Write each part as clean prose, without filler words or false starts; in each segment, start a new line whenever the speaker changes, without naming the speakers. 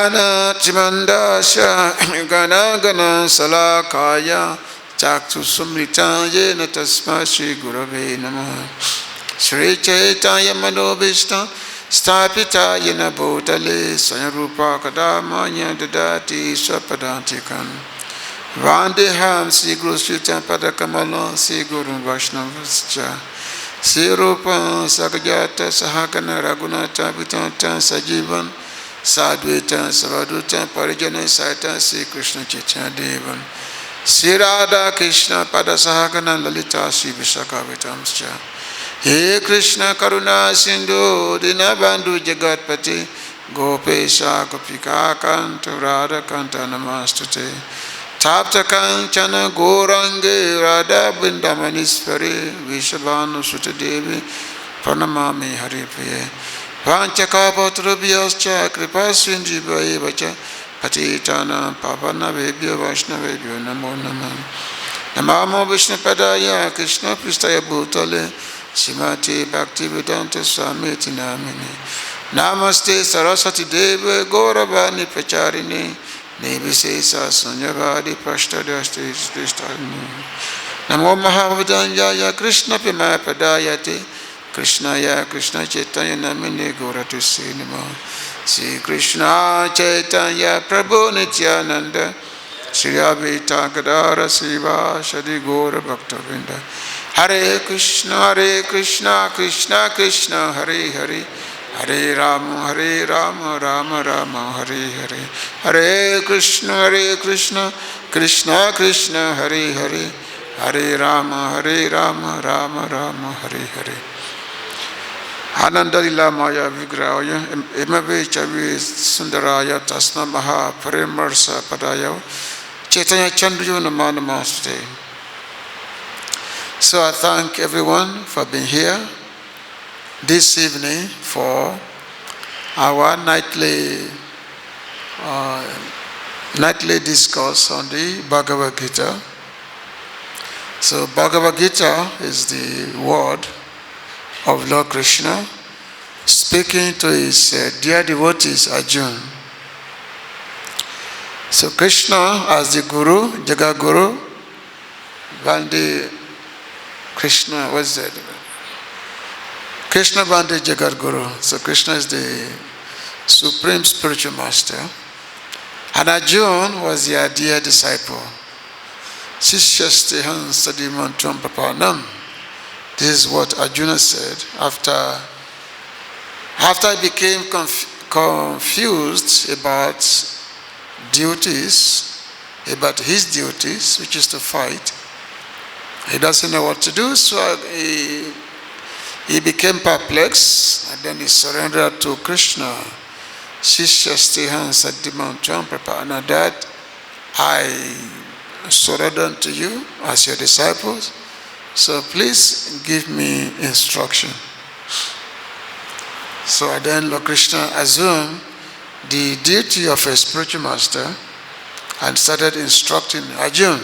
Jnana Chimandasya Gana Gana Salakaya Chaktu Sumrita Yena Tasma Shri Gurave Namaha Shri Chaitanya Manobhishta Stapita Yena Bhutale Sanyarupa Kadamanya Dadati Swapadantikam Vandeham Sri Guru Sritam Padakamala Sri Guru Vaishnavascha Sri Rupa Sakajata Sahakana Raghunata Vitanta Sajivan Sadvita Savaduta Parijana Saita Sri Kṛṣṇa Chaitanya Devan Sri Radha Kṛṣṇa Pada Sahakana Lalita Sri Vishakavitamscha He Kṛṣṇa Karuna Sindhu Dinabandhu Jagatpati Gopesha Gopika Kanta Radha Kanta Namastute Tapta Kanchana Gorange Radha Vindamaniswari Vishabhanu Sutta Devi Pranamami Haripriye Vanchakapatrabhyascha Kripasvindrivayevacha Patitana Pavanavebhyo Vaishnavebhyo Namo Namah Namamo Viṣṇupadaya Kṛṣṇa Pristaya Bhutale Srimati Bhaktivedanta Swamiti Namini Namaste Saraswati Deve Gauravani Pracharini Nivishesha Sunyavadi Pashtadasti Srishtarni Namo Mahavadanyaya Kṛṣṇa Pimapadayate Kṛṣṇaya Kṛṣṇa Chaitanya Namine Gauratu Sinima Sri Kṛṣṇa Chaitanya Prabhu Nityananda Sri Advaita Gadara Siva Shadi Gaura Bhaktavinda Hare Kṛṣṇa Kṛṣṇa Kṛṣṇa Hare Hare Hare Rama Rama Rama Hare Hare Hare Kṛṣṇa Kṛṣṇa Kṛṣṇa Hare Hare Hare Rama Rama Rama Hare Hare Anandalila Maya Vigrahaya Imave Chavi Sundaraya Tasma Maha Parimarsa Padaya Chaitanya Chandriyo Nama Namaste. So I thank everyone for being here this evening for our nightly discourse on the Bhagavad Gita. So Bhagavad Gita is the word of Lord Kṛṣṇa speaking to his dear devotees Arjuna. So Kṛṣṇa as the Guru, Jagat Guru, Vande Kṛṣṇa, what's that? Kṛṣṇa Vande Jagat Guru. So Kṛṣṇa is the Supreme Spiritual Master. And Arjuna was their dear disciple. Sishyasteham sadimantram papanam. This is what Arjuna said after he became confused about duties, about his duties, which is to fight. He doesn't know what to do, so he became perplexed, and then he surrendered to Kṛṣṇa. Sishyasteham sadimantram papanam, that I surrender to you as your disciples. So please give me instruction. So then Lord Kṛṣṇa assumed the duty of a spiritual master and started instructing Arjuna.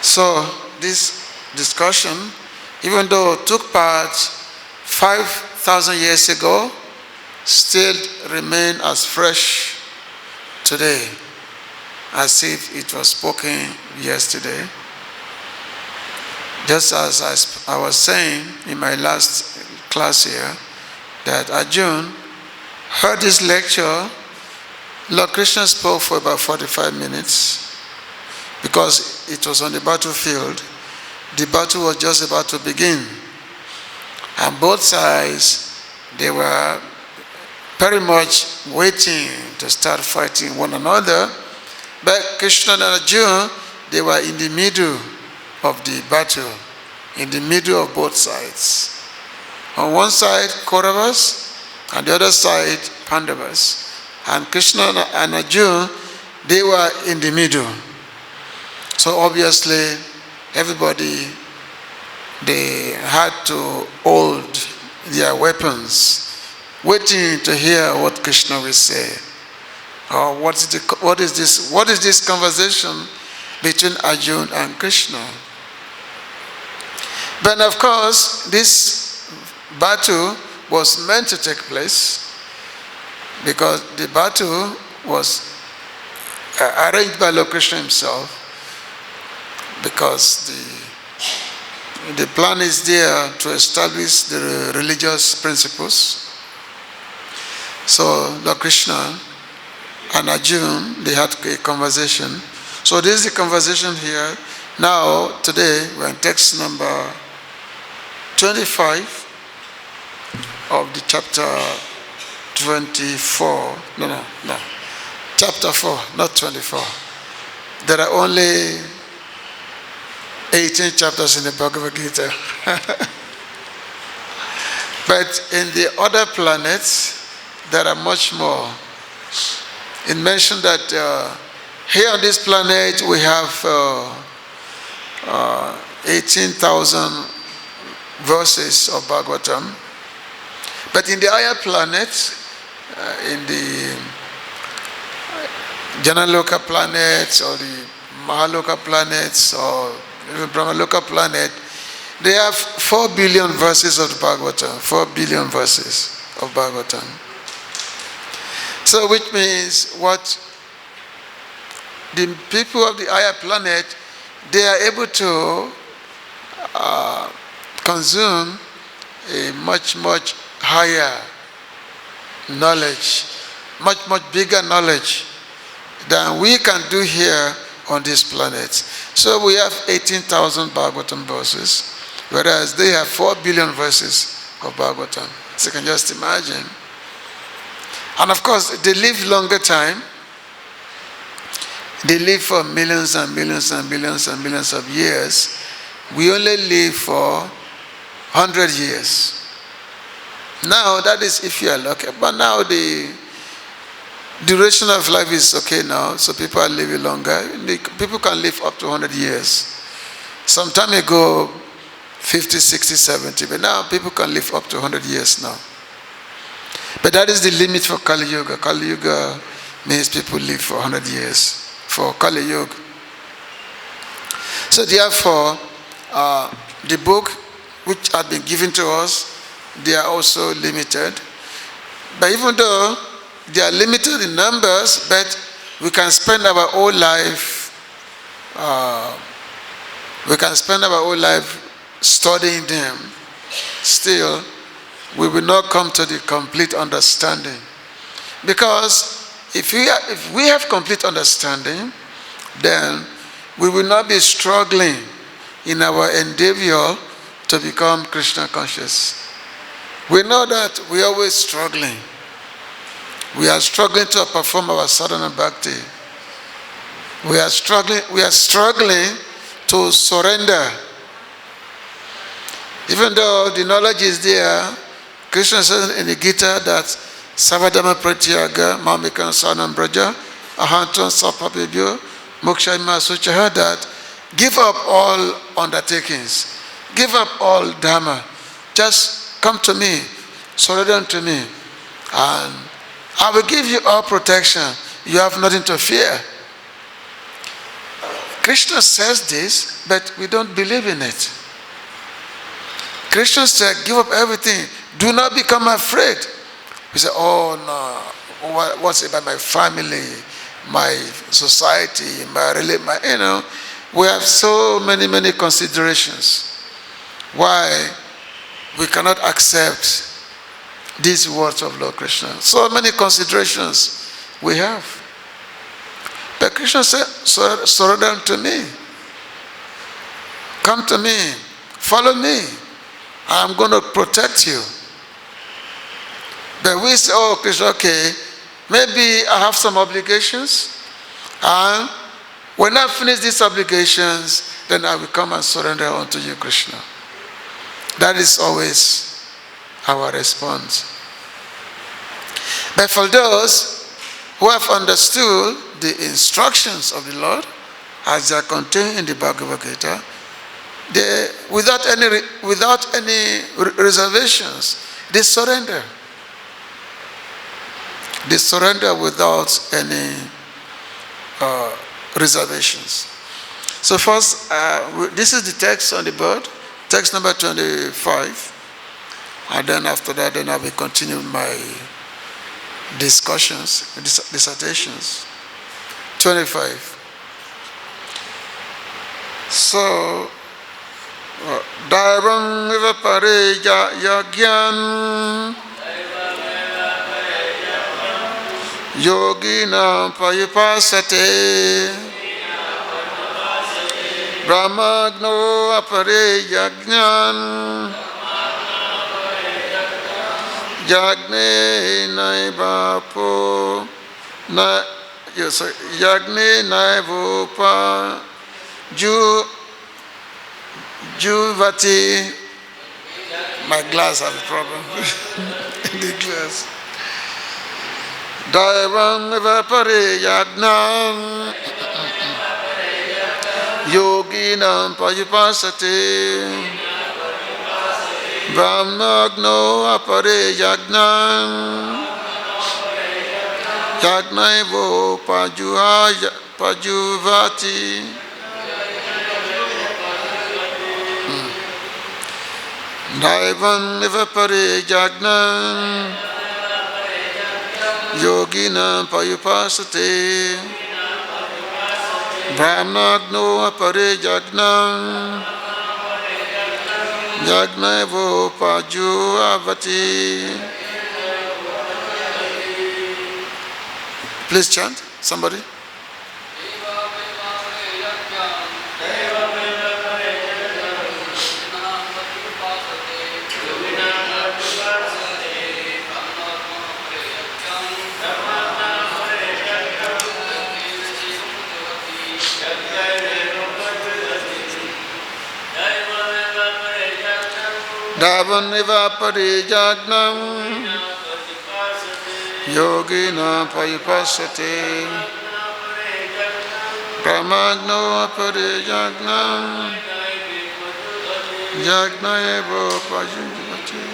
So this discussion, even though it took part 5,000 years ago, still remains as fresh today as if it was spoken yesterday. Just as I was saying in my last class here, that Arjuna heard this lecture. Lord Kṛṣṇa spoke for about 45 minutes because it was on the battlefield. The battle was just about to begin. And both sides, they were very much waiting to start fighting one another. But Kṛṣṇa and Arjuna, they were in the middle of the battle, in the middle of both sides. On one side, Kauravas, and the other side, Pandavas. And Kṛṣṇa and Arjuna, they were in the middle. So obviously, everybody, they had to hold their weapons, waiting to hear what Kṛṣṇa will say. Or what is this conversation between Arjuna and Kṛṣṇa? But of course, this battle was meant to take place. because the battle was arranged by Lord Kṛṣṇa himself, because the plan is there to establish the religious principles. So Lord Kṛṣṇa and Arjuna, they had a conversation. So this is the conversation here. Now, today, we're in text number 25 of the chapter 24. No. Chapter 4, not 24. There are only 18 chapters in the Bhagavad Gita. But in the other planets, there are much more. It mentioned that here on this planet we have 18,000 verses of Bhagavatam. But in the higher planets, in the Janaloka planets or the Mahaloka planets or even Brahmaloka planet, they have 4 billion verses of the Bhagavatam. 4 billion verses of Bhagavatam. So which means what the people of the higher planet, they are able to consume a much higher knowledge, much bigger knowledge than we can do here on this planet. So we have 18,000 Bhagavatam verses, whereas they have 4 billion verses of Bhagavatam. So you can just imagine. And of course, they live longer time. They live for millions and millions and millions and millions of years. We only live for 100 years. Now, that is if you are lucky. But now the duration of life is okay now, so people are living longer. People can live up to 100 years. Some time ago, 50, 60, 70, but now people can live up to 100 years now. But that is the limit for Kali Yuga. Kali Yuga means people live for 100 years for Kali Yuga. So therefore, the book which had been given to us, they are also limited. But even though they are limited in numbers, but we can spend our whole life, studying them. Still, we will not come to the complete understanding. Because if we have complete understanding, then we will not be struggling in our endeavor to become Kṛṣṇa conscious. We know that we are always struggling. We are struggling to perform our sadhana bhakti. We are struggling to surrender. Even though the knowledge is there, Kṛṣṇa says in the Gita that Savadama Pratyaga Mamikam Sanam Braja Ahantam Sapapibyo Mokshayma Suchaha, that give up all undertakings, give up all dharma, just come to me, surrender unto me, and I will give you all protection. You have nothing to fear. Kṛṣṇa says this, but we don't believe in it. Kṛṣṇa said, give up everything. Do not become afraid. We say, oh no, what's about my family, my society, we have so many considerations why we cannot accept these words of Lord Kṛṣṇa. So many considerations we have. But Kṛṣṇa said, surrender unto me. Come to me. Follow me. I'm going to protect you. But we say, oh, Kṛṣṇa, okay, maybe I have some obligations. And when I finish these obligations, then I will come and surrender unto you, Kṛṣṇa. That is always our response. But for those who have understood the instructions of the Lord as they are contained in the Bhagavad Gita, they, without any reservations, they surrender. They surrender without any reservations. So first, this is the text on the board, text number 25. And then after that, then I will continue my discussions, dissertations. 25. So, daivam evāpare yajñam yoginaḥ paryupāsate brahmāgnāv apare yajñam yajñenaivopajuhvati. My glass has a problem. The glass. Daivam evāpare yajñam yoginaḥ paryupāsate brahmāgnāv apare yajñam yajñenaivopajuhvati. Daivam evāpare yajñam yoginaḥ paryupāsate brahmāgnāv apare yajñam yajñenaivopajuhvati. Please chant, somebody. Daivam evāpare yajñam yoginaḥ paryupāsate brahmāgnāv apare yajñam yajñenaivopajuhvati.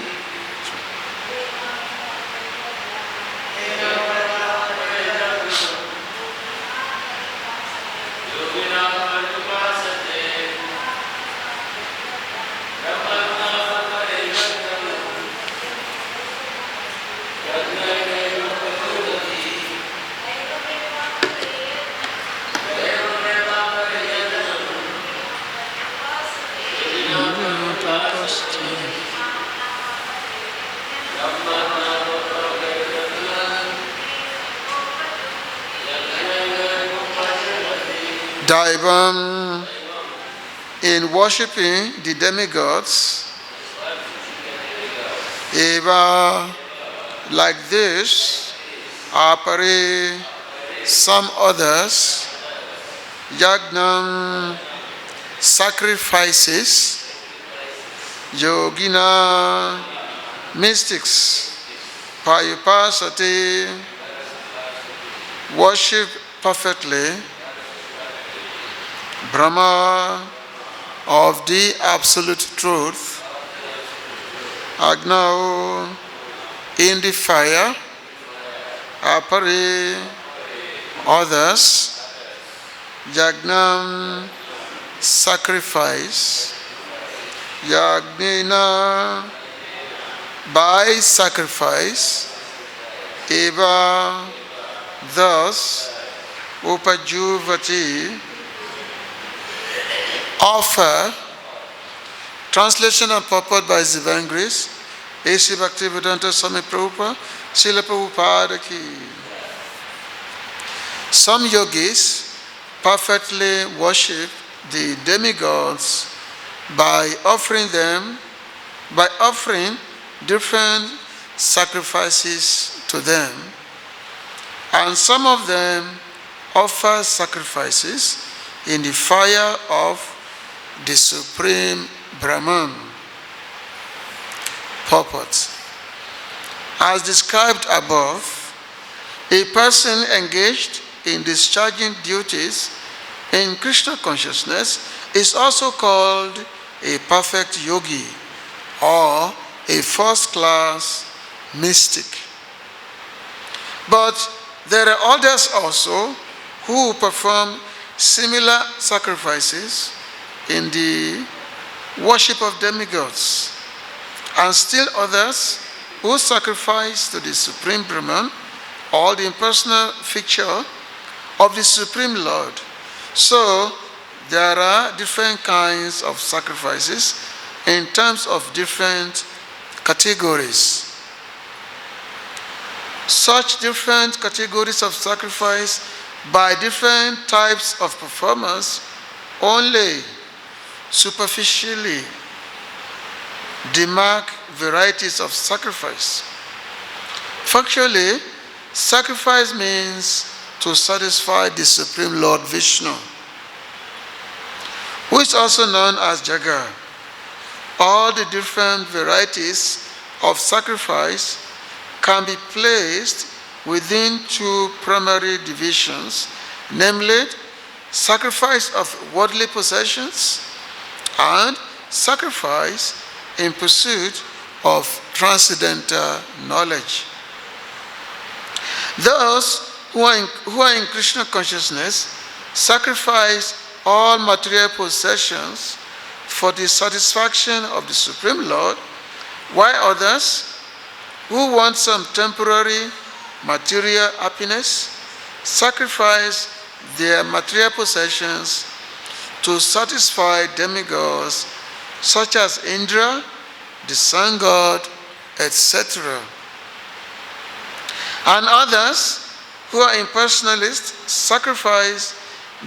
Daivam, in worshipping the demigods, eva, like this, apare, some others, yajñam, sacrifices, yoginaḥ, mystics, paryupāsate, worship perfectly, Brahma of the absolute truth, agnau in the fire, apare others, yajñam sacrifice, yajñena by sacrifice, eva thus, upajuhvati offer. Translation and purport by His Divine Grace, A.C. Bhaktivedanta Swami Prabhupada, Srila Prabhupada ki. Some yogis perfectly worship the demigods by offering different sacrifices to them, and some of them offer sacrifices in the fire of the Supreme Brahman. Purport. As described above, a person engaged in discharging duties in Kṛṣṇa consciousness is also called a perfect yogi or a first-class mystic. But there are others also who perform similar sacrifices in the worship of demigods, and still others who sacrifice to the Supreme Brahman or the impersonal feature of the Supreme Lord. So, there are different kinds of sacrifices in terms of different categories. Such different categories of sacrifice by different types of performers only superficially demark varieties of sacrifice. Factually, sacrifice means to satisfy the Supreme Lord Viṣṇu, who is also known as Yajña. All the different varieties of sacrifice can be placed within two primary divisions, namely sacrifice of worldly possessions and sacrifice in pursuit of transcendental knowledge. Those who are in Kṛṣṇa consciousness sacrifice all material possessions for the satisfaction of the Supreme Lord, while others who want some temporary material happiness sacrifice their material possessions to satisfy demigods such as Indra, the sun god, etc. And others who are impersonalists sacrifice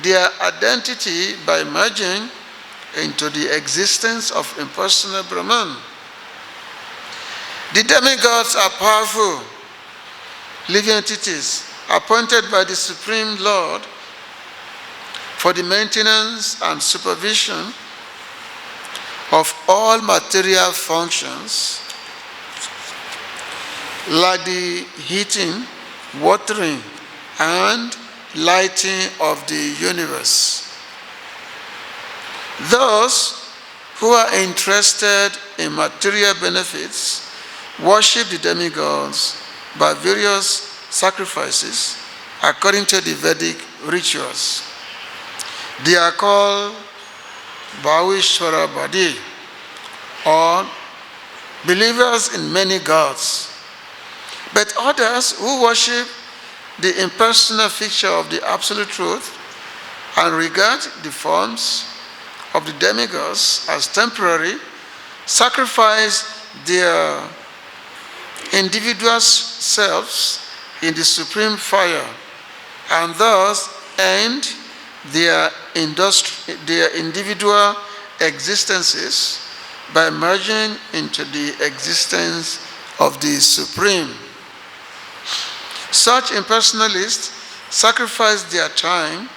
their identity by merging into the existence of impersonal Brahman. The demigods are powerful living entities appointed by the Supreme Lord for the maintenance and supervision of all material functions like the heating, watering, and lighting of the universe. Those who are interested in material benefits worship the demigods by various sacrifices according to the Vedic rituals. They are called bahv-īśvara-vādī, or believers in many gods. But others who worship the impersonal feature of the Absolute Truth and regard the forms of the demigods as temporary sacrifice their individual selves in the supreme fire and thus end their individual existences by merging into the existence of the Supreme. Such impersonalists sacrifice their time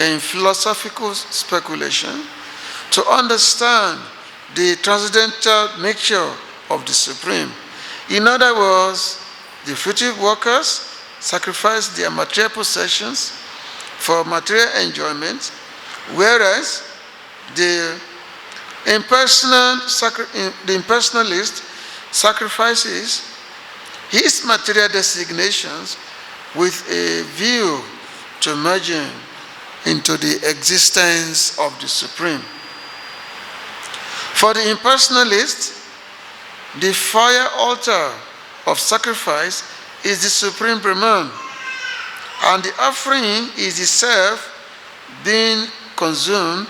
in philosophical speculation to understand the transcendental nature of the Supreme. In other words, the fruitive workers sacrifice their material possessions for material enjoyment, whereas the impersonalist sacrifices his material designations with a view to merging into the existence of the Supreme. For the impersonalist, the fire altar of sacrifice is the Supreme Brahman, and the offering is itself being consumed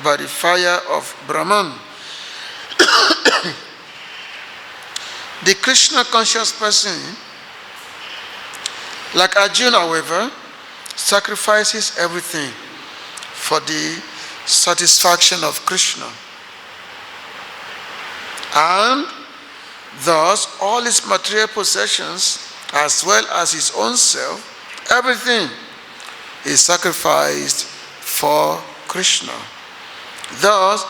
by the fire of Brahman. The Kṛṣṇa conscious person, like Arjuna, however, sacrifices everything for the satisfaction of Kṛṣṇa. And thus all his material possessions, as well as his own self, everything is sacrificed for Kṛṣṇa. Thus,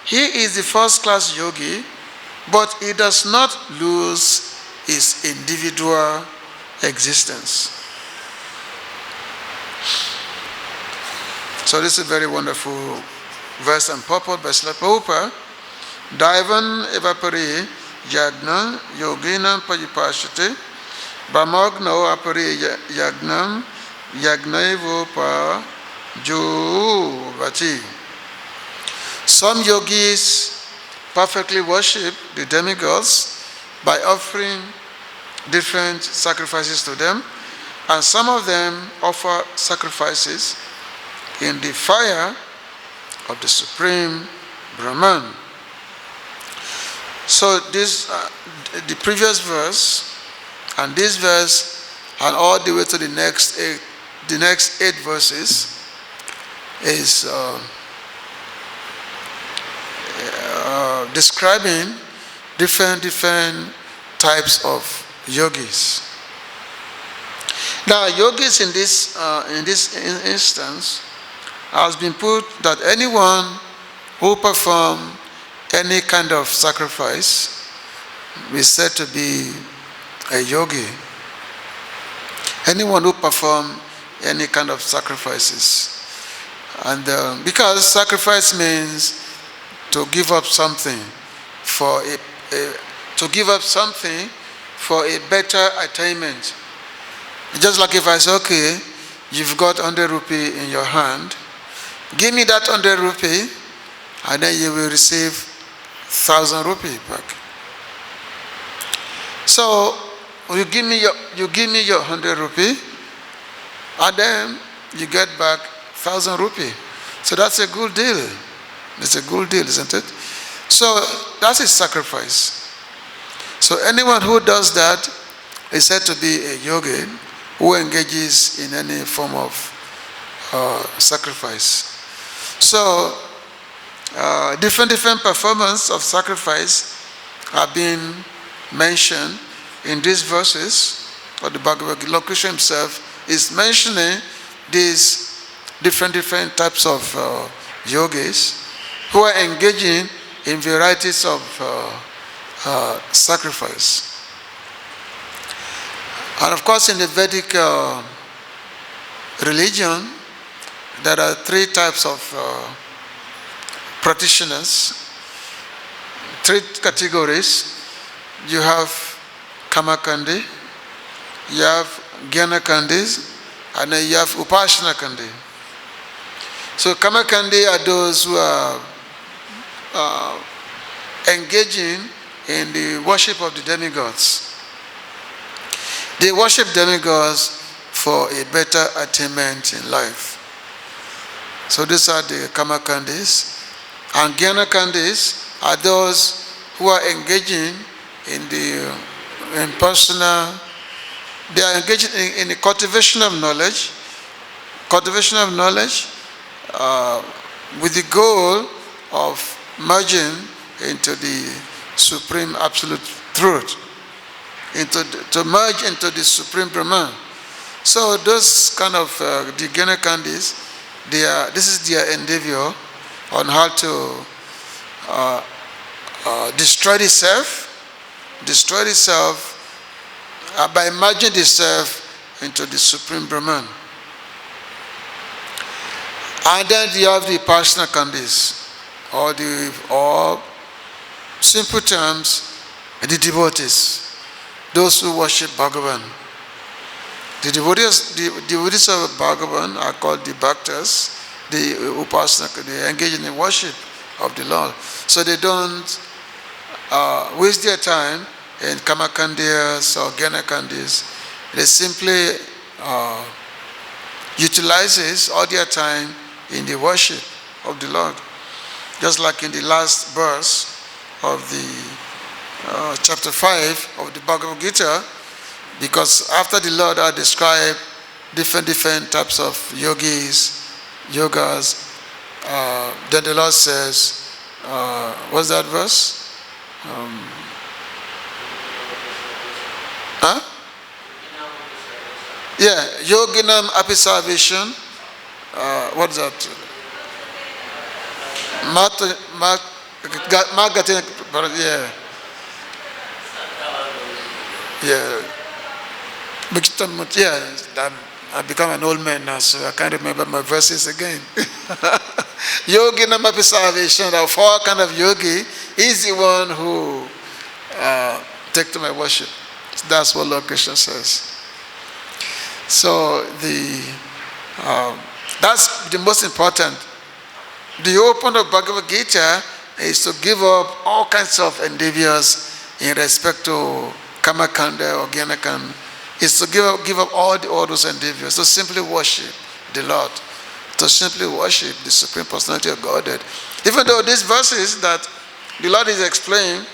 he is the first-class yogi, but he does not lose his individual existence. So this is a very wonderful verse and purport by Srila Prabhupada. Daivam evāpare yajñam yoginaḥ brahmāgnāv apare yajñam yajñenaivopajuhvati. Some yogis perfectly worship the demigods by offering different sacrifices to them, And some of them offer sacrifices in the fire of the Supreme Brahman. So this, the previous verse, and this verse, and all the way to the next eight verses, is describing different types of yogis. Now, yogis in this instance has been put that anyone who performs any kind of sacrifice is said to be a yogi. Anyone who performs any kind of sacrifices. And because sacrifice means to give up something for a better attainment. Just like if I say, okay, you've got 100 rupee in your hand, give me that 100 rupee, and then you will receive 1,000 rupee back. So you give me your 100 rupee, and then you get back 1,000 rupee. So that's a good deal. It's a good deal, isn't it? So that's a sacrifice. So anyone who does that is said to be a yogi who engages in any form of sacrifice. So different performances of sacrifice have been mentioned in these verses. Or the Bhagavad Gita, Lord Kṛṣṇa himself is mentioning these different types of yogis who are engaging in varieties of sacrifice. And of course, in the Vedic religion, there are three types of practitioners, three categories. You have Kamakandi, you have Jnana-kandis, and then you have Upasana-kandi. So Kamakandi are those who are engaging in the worship of the demigods. They worship demigods for a better attainment in life. So these are the Kamakandis. And Jnana-kandis are those who are engaging in the impersonal. They are engaging in the cultivation of knowledge. Cultivation of knowledge with the goal of merging into the supreme absolute truth, to merge into the Supreme Brahman. So those kind of the Jnana-kandis, this is their endeavor on how to destroy the self by merging the self into the Supreme Brahman. And then you have the Upasana-kandis, or simple terms, the devotees, those who worship Bhagavan. The devotees of Bhagavan are called the bhaktas, the upasana, they engage in the worship of the Lord. So they don't waste their time in Kamakandis or Jnana-kandis. They simply utilizes all their time in the worship of the Lord. Just like in the last verse of the chapter 5 of the Bhagavad Gita, because after the Lord had described different types of yogis, yogas, then the Lord says, what's that verse? Yeah, yoginaḥ api salvation. What is that? I've become an old man now, so I can't remember my verses again. Yoginaḥ api salvation, the four kind of yogi, is the one who take to my worship. That's what Lord Kṛṣṇa says. So that's the most important. The whole point of Bhagavad Gita is to give up all kinds of endeavors in respect to Kamakanda or Jnana-kanda is to give up all the orders and endeavors, to simply worship the Lord, to simply worship the Supreme Personality of Godhead. Even though these verses that the Lord is explaining,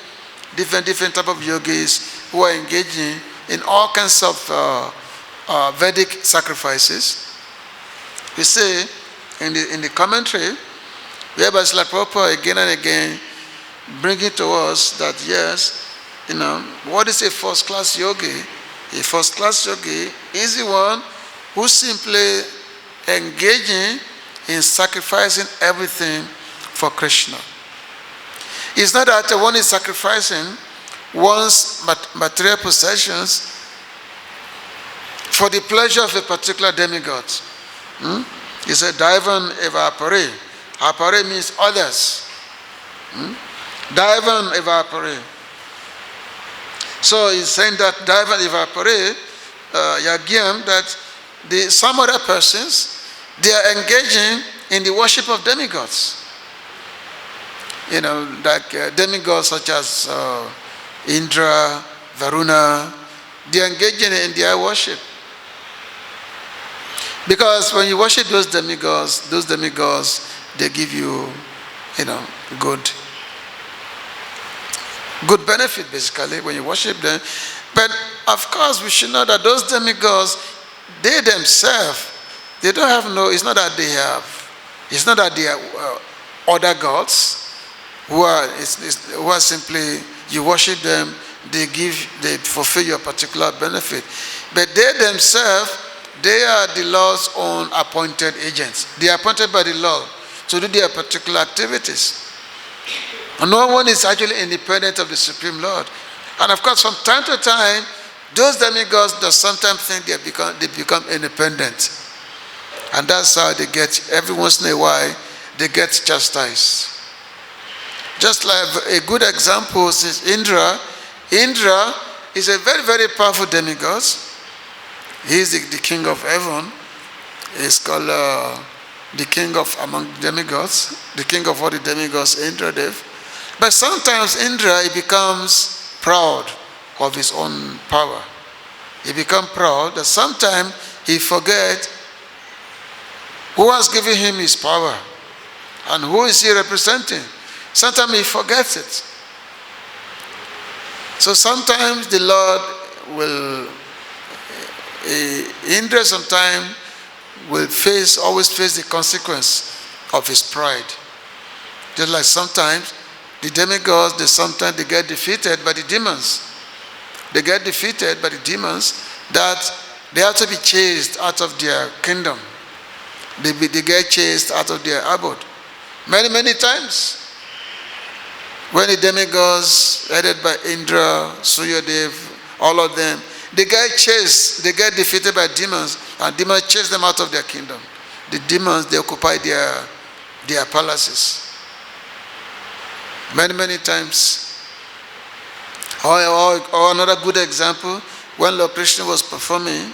different type of yogis who are engaging in all kinds of Vedic sacrifices. We see in the commentary, whereby Srila Prabhupada again and again bringing to us that yes, what is a first-class yogi? A first-class yogi is the one who simply engaging in sacrificing everything for Kṛṣṇa. It's not that one is sacrificing one's material possessions for the pleasure of a particular demigod. It's a daivam evāpare. Apare means others. Daivam evāpare. So he's saying that daivam evāpare, yajñaṁ, that some other persons, they are engaging in the worship of demigods. Like demigods such as Indra, Varuna, they are engaging in their worship. Because when you worship those demigods, they give you, good benefit basically when you worship them. But of course we should know that those demigods, they themselves, they don't have it's not that they are other gods who are simply, you worship them, they fulfill your particular benefit. But they themselves, they are the Lord's own appointed agents. They are appointed by the Lord to do their particular activities. And no one is actually independent of the Supreme Lord. And of course, from time to time, those demigods that sometimes think they become independent. And that's how they get, every once in a while, they get chastised. Just like a good example is Indra. Indra is a very, very powerful demigod. He is the king of heaven. He's called the king of among demigods, the king of all the demigods, Indra Dev. But sometimes Indra, he becomes proud of his own power. He becomes proud that sometimes he forgets who has given him his power and who is he representing. Sometimes he forgets it. So sometimes the Lord will, Indra sometimes will always face the consequence of his pride. Just like sometimes the demigods, they get defeated by the demons. They get defeated by the demons that they have to be chased out of their kingdom. They get chased out of their abode. Many, many times. When the demigods, headed by Indra, Suryadev, all of them, they get chased, they get defeated by demons, and demons chase them out of their kingdom. The demons, they occupy their palaces. Many, many times. Or another good example, when Lord Kṛṣṇa was performing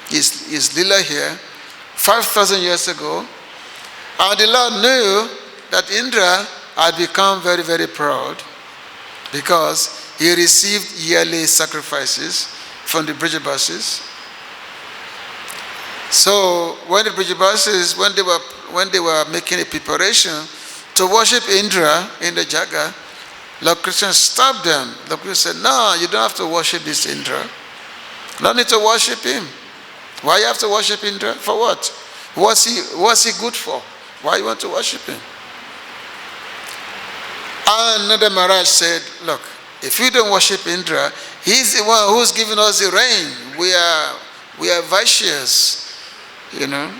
his lila here, 5,000 years ago, and the Lord knew that Indra had become very, very proud because he received yearly sacrifices from the Brahmāstes. So when the Brahmāstes, when they were making a preparation to worship Indra in the Jaga, Lord Kṛṣṇa stopped them. Lord Kṛṣṇa said, "No, you don't have to worship this Indra. No need to worship him. Why you have to worship Indra? For what? What's he good for? Why you want to worship him?" And another Maharaj said, "Look, if we don't worship Indra, he's the one who's giving us the rain. We are Vaishyas,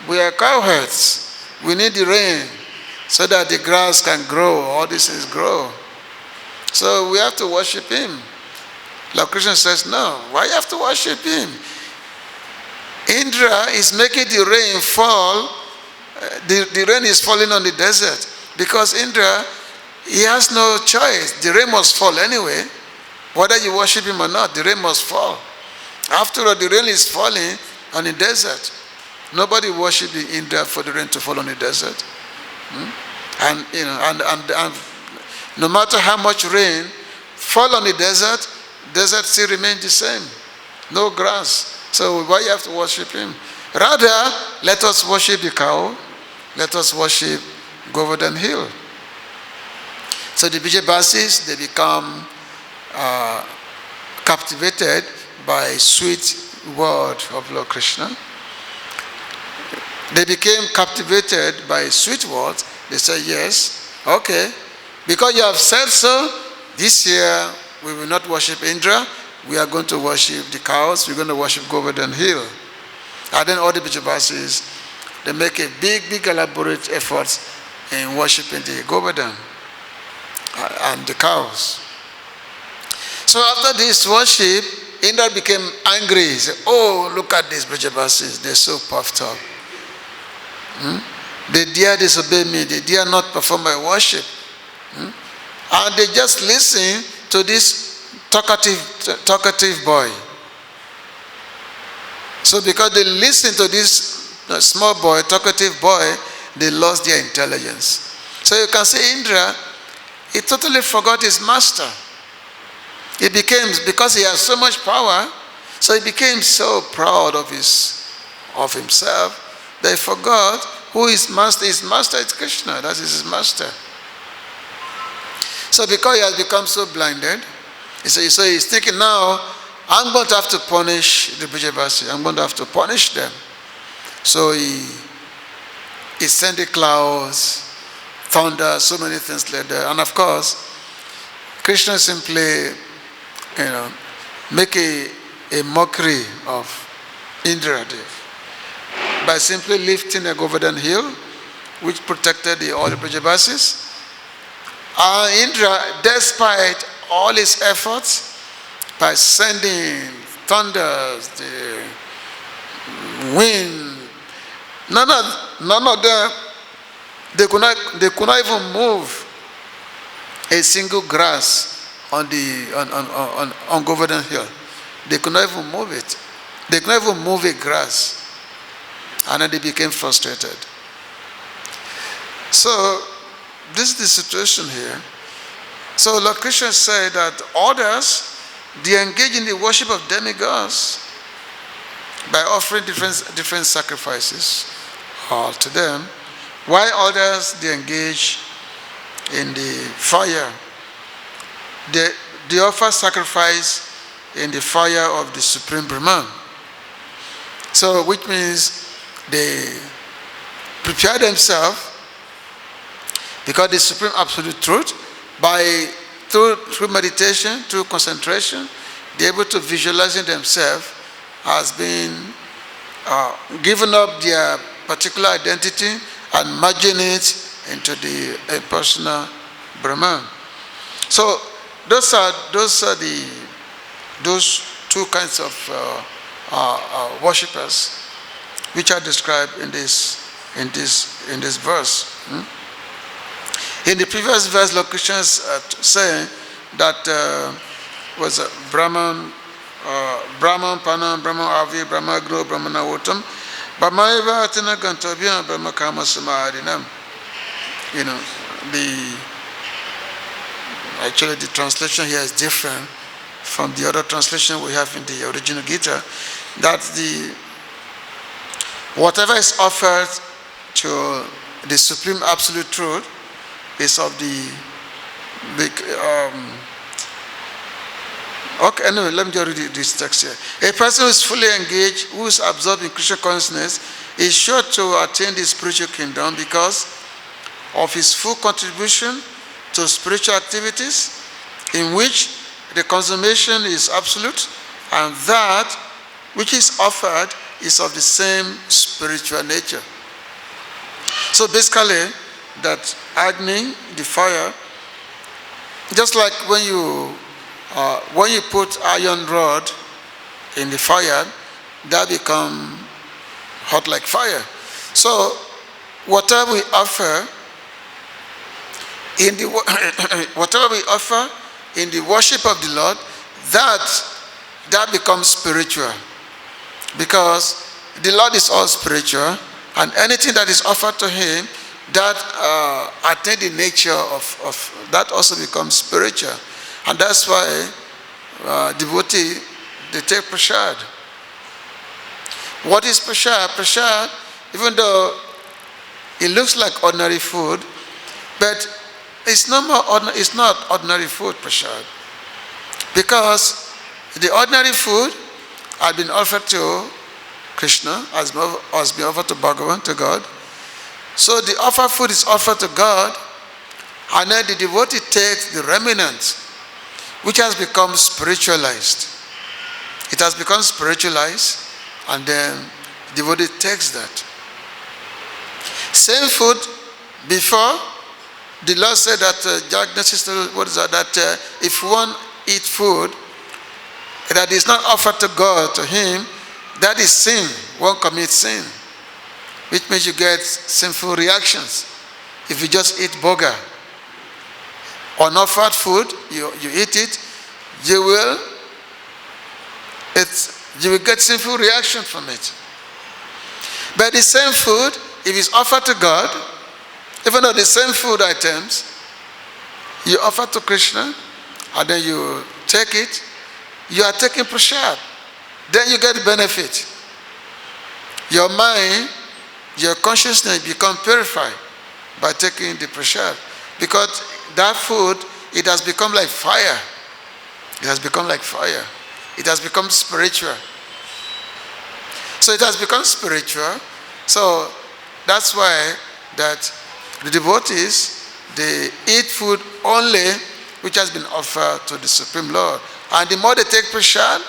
we are cowherds. We need the rain so that the grass can grow, all these things grow. So we have to worship him." Lord Kṛṣṇa says, "No, why you have to worship him? Indra is making the rain fall. The rain is falling on the desert because Indra, he has no choice. The rain must fall anyway. Whether you worship him or not, the rain must fall. After all, the rain is falling on the desert. Nobody worships Indra for the rain to fall on the desert. And no matter how much rain fall on the desert still remains the same. No grass, So why you have to worship him? Rather, let us worship the cow. Let us worship Govardhan Hill. So the Brijabasis, they become captivated by sweet word of Lord Kṛṣṇa. They became captivated by sweet words. They said, yes, okay. Because you have said so, this year we will not worship Indra. We are going to worship the cows. We're going to worship Govardhan Hill. And then all the Brijabasis, they make a big elaborate effort in worshiping the Govardhan and the cows. So after this worship, Indra became angry. He said, oh, look at these Brijabasis. They're so puffed up. They dare disobey me. They dare not perform my worship. And they just listen to this talkative boy. So because they listen to this small boy, talkative boy, they lost their intelligence. So you can see Indra, he totally forgot his master. He became, because he has so much power, so he became so proud of himself that he forgot who his master is. His master is Kṛṣṇa. That is his master. So because he has become so blinded, so he's thinking, now I'm going to have to punish the Brijabasis. I'm going to have to punish them. So he sent the clouds, thunder, so many things like that. And of course, Kṛṣṇa simply, make a mockery of Indra by simply lifting a Govardhan Hill, which protected all the Brijabasis. Indra, despite all his efforts, by sending thunders, the wind, none of them, they could not even move a single grass on Govardhan Hill. They could not even move it. They could not even move a grass. And then they became frustrated. So this is the situation here. So Lord Kṛṣṇa said that others, they engage in the worship of demigods by offering different sacrifices to them, while others, they engage in the fire. They offer sacrifice in the fire of the Supreme Brahman. So which means they prepare themselves, because the Supreme Absolute Truth, through meditation, through concentration, they're able to visualizing themselves as being given up their particular identity and merging it into the impersonal Brahman. So those two kinds of worshippers which are described in this verse. In the previous verse, Lord Kṛṣṇa is saying that was Brahman, Panam, Brahma Avi, brahmāgnāv, brahmānavotam, Brahmaiva Atina Gantobhyam, Brahma Kama Samaharinam. Actually the translation here is different from the other translation we have in the original Gita, that whatever is offered to the Supreme Absolute Truth is of okay, anyway, let me just read this text here. A person who is fully engaged, who is absorbed in Krishna consciousness, is sure to attain the spiritual kingdom because of his full contribution to spiritual activities, in which the consummation is absolute, and that which is offered is of the same spiritual nature. So basically, that Agni, the fire, just like when you put iron rod in the fire, that become hot like fire. So whatever we offer in the worship of the Lord, that becomes spiritual, because the Lord is all spiritual, and anything that is offered to him that attain the nature of that also becomes spiritual. And that's why devotee, they take prasad. What is prasad? Prasad, even though it looks like ordinary food, but it's not ordinary food, prasad. Because the ordinary food had been offered to Kṛṣṇa, has been offered to Bhagavan, to God. So the offered food is offered to God, and then the devotee takes the remnant, which has become spiritualized. It has become spiritualized, and then the devotee takes that. Same food before, the Lord said that that if one eat food that is not offered to God, to him, that is sin. One commits sin, which means you get sinful reactions. If you just eat burger, unoffered food, you eat it, you will get sinful reaction from it. But the same food, if it's offered to God, even though the same food items, you offer to Kṛṣṇa, and then you take it, you are taking prasad. Then you get benefit. Your mind, your consciousness become purified by taking the prasad. Because that food, it has become like fire. It has become like fire. It has become spiritual. So it has become spiritual. So that's why that the devotees, they eat food only which has been offered to the Supreme Lord. And the more they take prasad,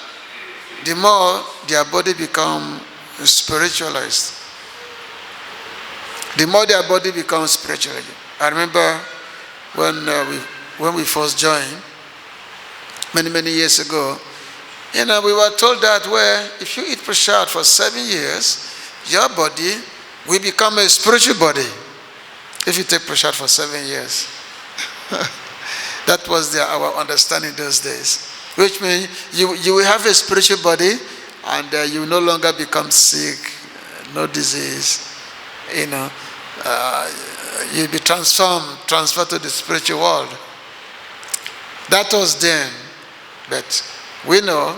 the more their body become spiritualized. The more their body becomes spiritualized. I remember when we first joined, many years ago, we were told that if you eat prasad for 7 years, your body will become a spiritual body. If you take prasad for 7 years. That was our understanding those days. Which means you will have a spiritual body, and you will no longer become sick, no disease. You'll be transferred to the spiritual world. That was then. But we know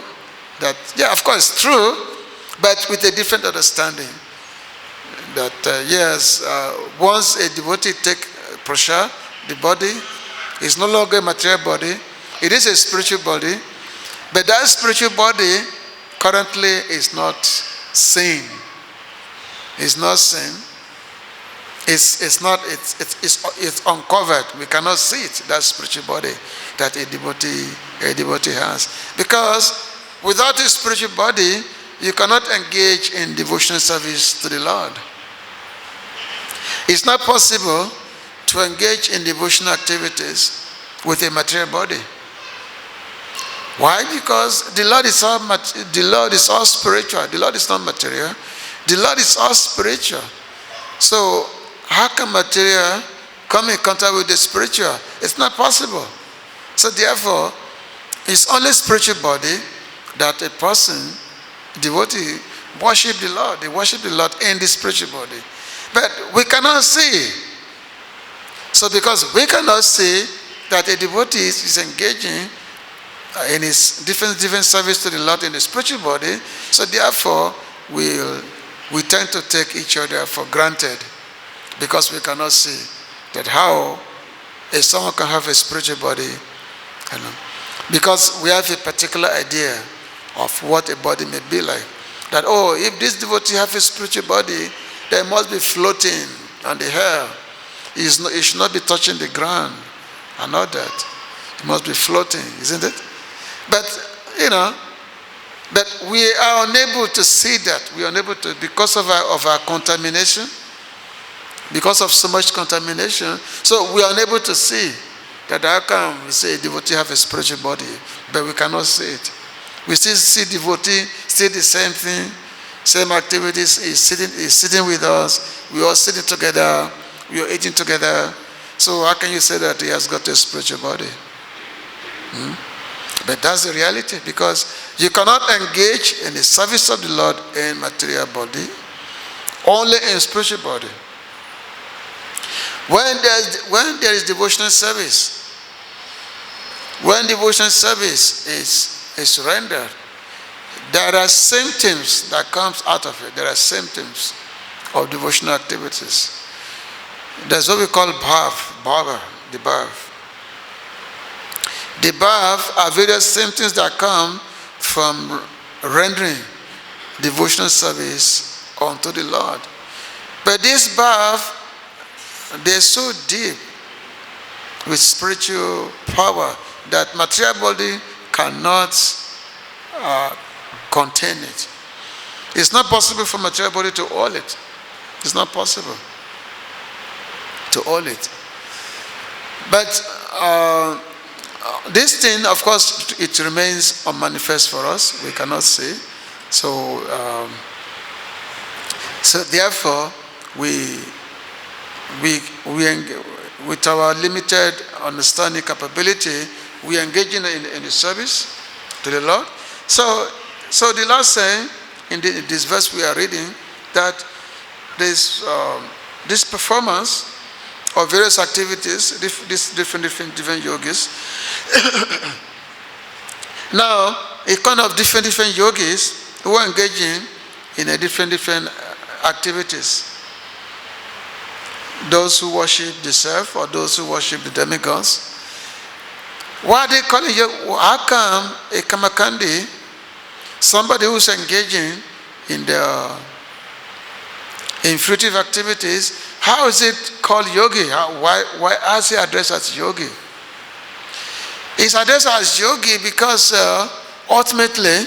that, of course, it's true, but with a different understanding. That, once a devotee takes prasad, the body is no longer a material body. It is a spiritual body, but that spiritual body currently is not sin. It's not sin. It's uncovered. We cannot see it. That spiritual body that a devotee has. Because without a spiritual body, you cannot engage in devotional service to the Lord. It's not possible to engage in devotional activities with a material body. Why? Because the Lord is all spiritual. The Lord is not material. The Lord is all spiritual. So how can material come in contact with the spiritual? It's not possible. So therefore, it's only spiritual body that a person, devotee, worship the Lord. They worship the Lord in the spiritual body. But we cannot see. So because we cannot see that a devotee is engaging in his different service to the Lord in the spiritual body, so therefore we tend to take each other for granted because we cannot see that how someone can have a spiritual body, because we have a particular idea of what a body may be like. That, if this devotee has a spiritual body, they must be floating on the air. He should not be touching the ground and all that. He must be floating, isn't it? But, but we are unable to see that. We are unable to, because of our contamination, because of so much contamination, so we are unable to see that how come we say a devotee have a spiritual body, but we cannot see it. We still see devotee, still the same thing, same activities, is sitting with us, we are sitting together, we are eating together. So how can you say that he has got a spiritual body? But that's the reality, because you cannot engage in the service of the Lord in material body, only in spiritual body. When there is devotional service, when devotional service is rendered, there are symptoms that comes out of it. There are symptoms of devotional activities. That's what we call the bahv. The bahv are various symptoms that come from rendering devotional service unto the Lord. But this bahv, they're so deep with spiritual power that material body cannot contain it. It's not possible for material body to hold it. It's not possible to hold it. But this thing, of course, it remains unmanifest for us. We cannot see. So therefore, with our limited understanding capability, we engage in the service to the Lord. So the Lord saying in this verse we are reading that this performance of various activities, different yogis. Now, a kind of different yogis who are engaging in a different activities. Those who worship the self or those who worship the demigods. Why are they calling you? How come a kamakandi, somebody who's engaging in fruitive activities, how is it called yogi? Why is he addressed as yogi? He's addressed as yogi because ultimately,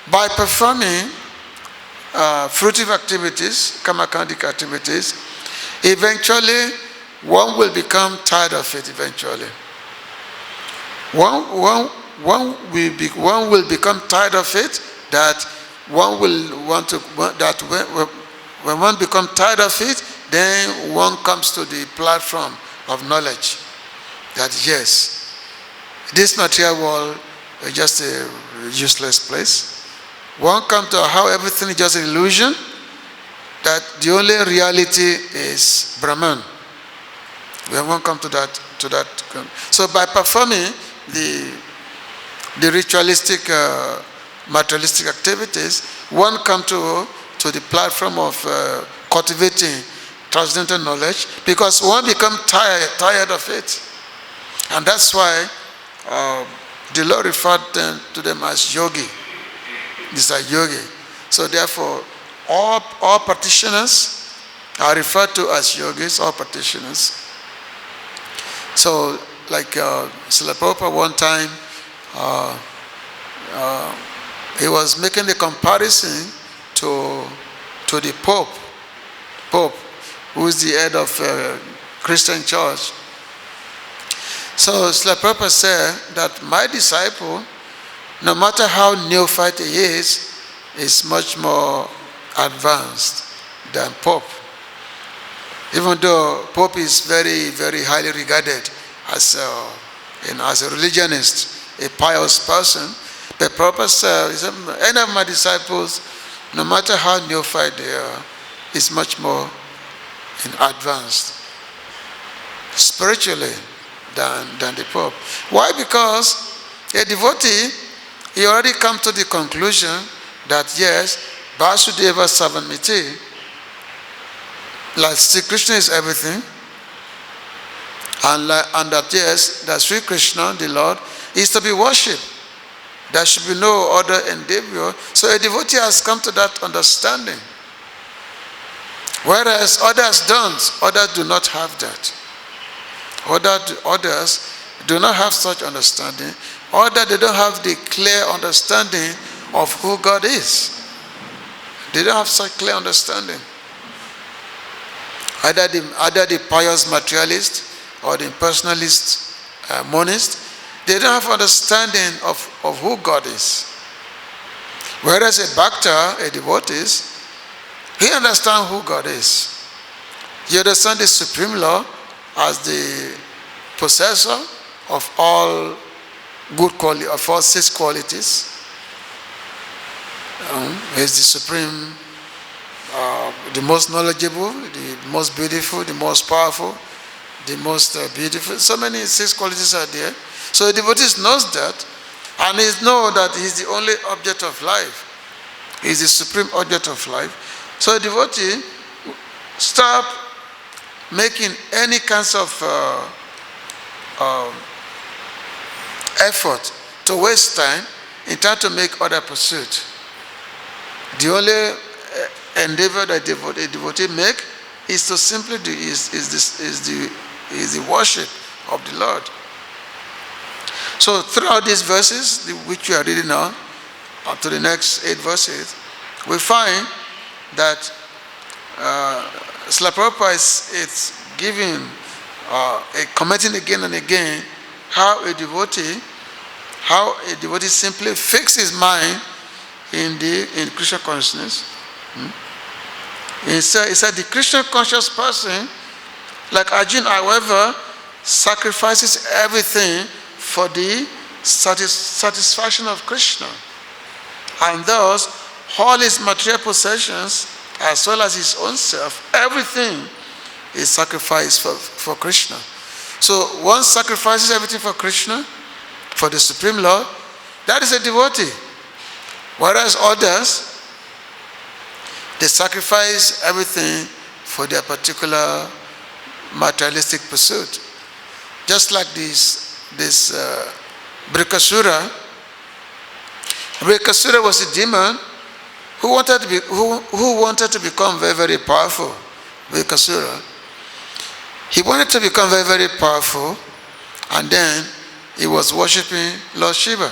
by performing fruitive activities, kamakandic activities, eventually one will become tired of it. Eventually, one will become tired of it. That one will want to. That when one becomes tired of it, then one comes to the platform of knowledge. That yes, this material world is just a useless place. One comes to how everything is just an illusion. That the only reality is Brahman. We won't come to that. So by performing the ritualistic, materialistic activities, one comes to the platform of cultivating transcendental knowledge, because one becomes tired of it, and that's why the Lord referred to them as yogi. These are yogi. So therefore, all practitioners are referred to as yogis, all practitioners. So, like Srila Prabhupada one time, he was making the comparison to the Pope, who is the head of Christian church. So Srila Prabhupada said that my disciple, no matter how neophyte he is much more advanced than Pope. Even though Pope is very, very highly regarded as a religionist, a pious person, but Prabhupada said, any of my disciples, no matter how neophyte they are, is much more advanced spiritually than the Pope. Why? Because a devotee, he already come to the conclusion that yes, Vasudeva Savanmiti, like Sri Kṛṣṇa is everything, and that yes, that Sri Kṛṣṇa, the Lord, is to be worshipped. There should be no other endeavor. So a devotee has come to that understanding. Whereas others don't. Others do not have that. Others do not have such understanding. Others, they don't have the clear understanding of who God is. They don't have such clear understanding. Either the pious materialist or the impersonalist monist, they don't have understanding of who God is. Whereas a bhakta, a devotee, he understands who God is. He understands the Supreme Law as the possessor of all good quality, of all 6 qualities. He is the supreme, the most knowledgeable, the most beautiful, the most powerful, the most beautiful. So many 6 qualities are there. So the devotee knows that. And he knows that he's the only object of life. He's the supreme object of life. So a devotee stop making any kinds of effort to waste time in trying to make other pursuit. The only endeavor that a devotee make is to simply do is the worship of the Lord. So throughout these verses, which we are reading now, up to the next 8 verses, we find that Srila Prabhupada is giving, commenting again and again how a devotee simply fixes his mind in Krishna consciousness. He said the Krishna conscious person, like Arjuna, however, sacrifices everything for the satisfaction of Krishna. And thus, all his material possessions, as well as his own self, everything is sacrificed for Krishna. So one sacrifices everything for Krishna, for the Supreme Lord, that is a devotee. Whereas others, they sacrifice everything for their particular materialistic pursuit. Just like this Brikasura. Brikasura was a demon who wanted to become very, very powerful. Brikasura. He wanted to become very, very powerful, and then he was worshipping Lord Shiva.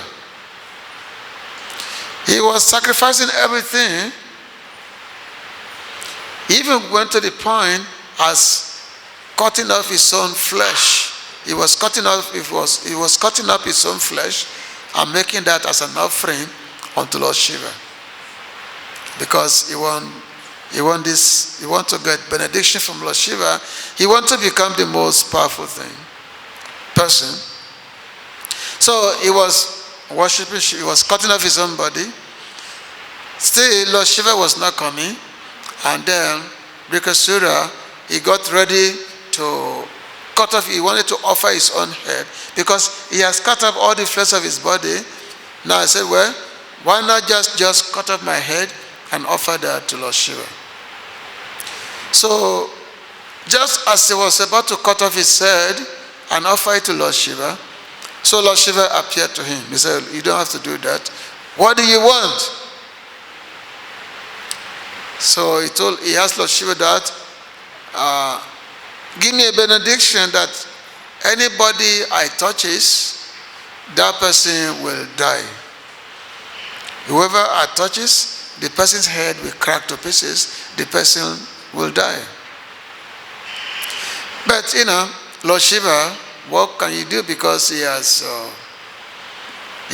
He was sacrificing everything. He even went to the point as cutting off his own flesh. He was cutting up his own flesh and making that as an offering unto Lord Shiva. Because he want to get benediction from Lord Shiva. He want to become the most powerful person. So he was worshipping, he was cutting off his own body. Still, Lord Shiva was not coming. And then Brikasura, he got ready to cut off, he wanted to offer his own head because he has cut off all the flesh of his body. Now I said, well, why not just cut off my head and offer that to Lord Shiva? So just as he was about to cut off his head and offer it to Lord Shiva, so Lord Shiva appeared to him. He said, you don't have to do that. What do you want? So he asked Lord Shiva that, give me a benediction that anybody I touches, that person will die. Whoever I touches, the person's head will crack to pieces, the person will die. But Lord Shiva, what can you do? Because he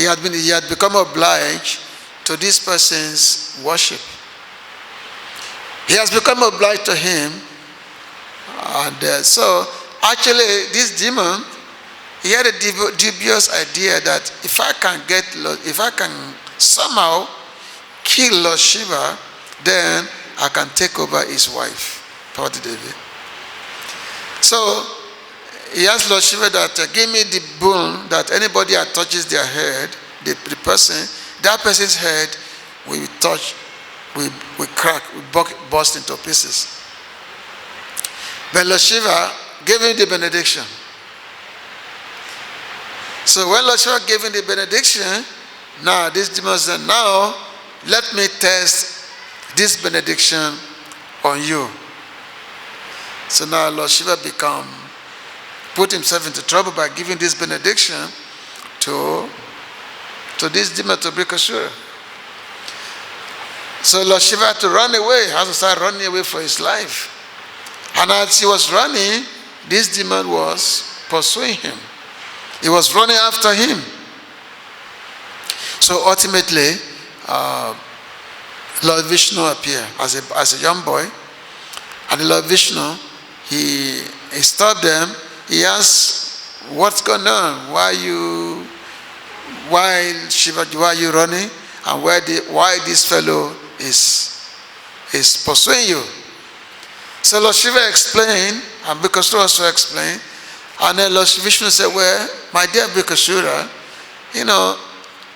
had become obliged to this person's worship. He has become obliged to him. And so, actually, this demon, he had a dubious idea that if I can somehow kill Lord Shiva, then I can take over his wife, Parvati Devi. So, he asked Lord Shiva that, give me the boon that anybody that touches their head, the person, that person's head will crack, will burst into pieces. But Lord Shiva gave him the benediction. So when Lord Shiva gave him the benediction, now this demon said, now let me test this benediction on you. So now Lord Shiva put himself into trouble by giving this benediction to this demon, to Brikasura. So Lord Shiva had to run away, had to start running away for his life. And as he was running, this demon was pursuing him. He was running after him. So ultimately, Lord Viṣṇu appeared as a young boy. And Lord Viṣṇu, he stopped them. He asked, what's going on? Why are you running? And why this fellow is pursuing you? So Lord Shiva explained, and Brikasura also explained, and then Lord Viṣṇu said, well, my dear Brikasura,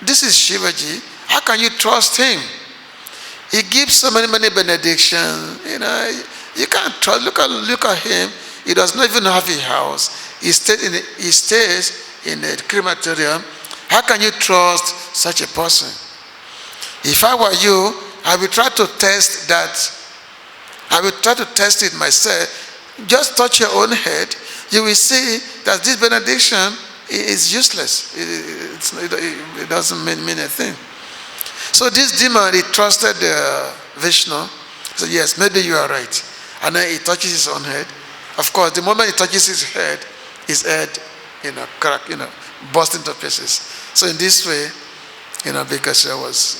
this is Shivaji. How can you trust him? He gives so many benedictions. You can't trust. Look at him. He does not even have a house. He stays in a crematorium. How can you trust such a person? If I were you, I would try to test that. I will try to test it myself. Just touch your own head. You will see that this benediction is useless. It doesn't mean a thing. So this demon, he trusted Viṣṇu. He said, yes, maybe you are right. And then he touches his own head. Of course, the moment he touches his head crack, burst into pieces. So in this way, because was.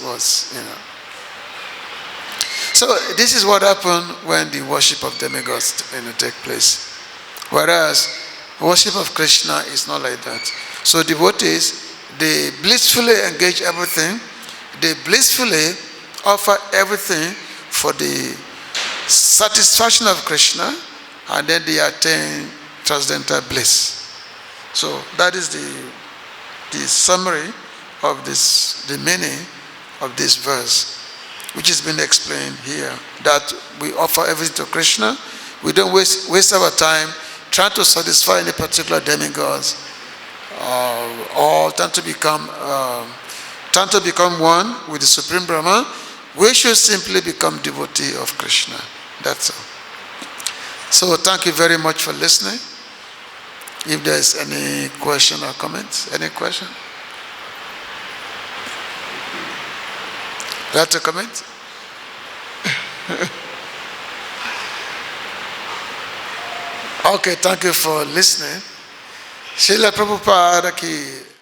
So this is what happened when the worship of demigods take place. Whereas worship of Kṛṣṇa is not like that. So devotees, they blissfully engage everything. They blissfully offer everything for the satisfaction of Kṛṣṇa, and then they attain transcendental bliss. So that is the summary of the meaning of this verse, which has been explained here, that we offer everything to Kṛṣṇa. We don't waste our time trying to satisfy any particular demigods, or trying to become one with the Supreme Brahman. We should simply become devotee of Kṛṣṇa. That's all. So thank you very much for listening. If there's any question or comment, any question? Like to comment? Okay, thank you for listening. Srila Prabhupada ki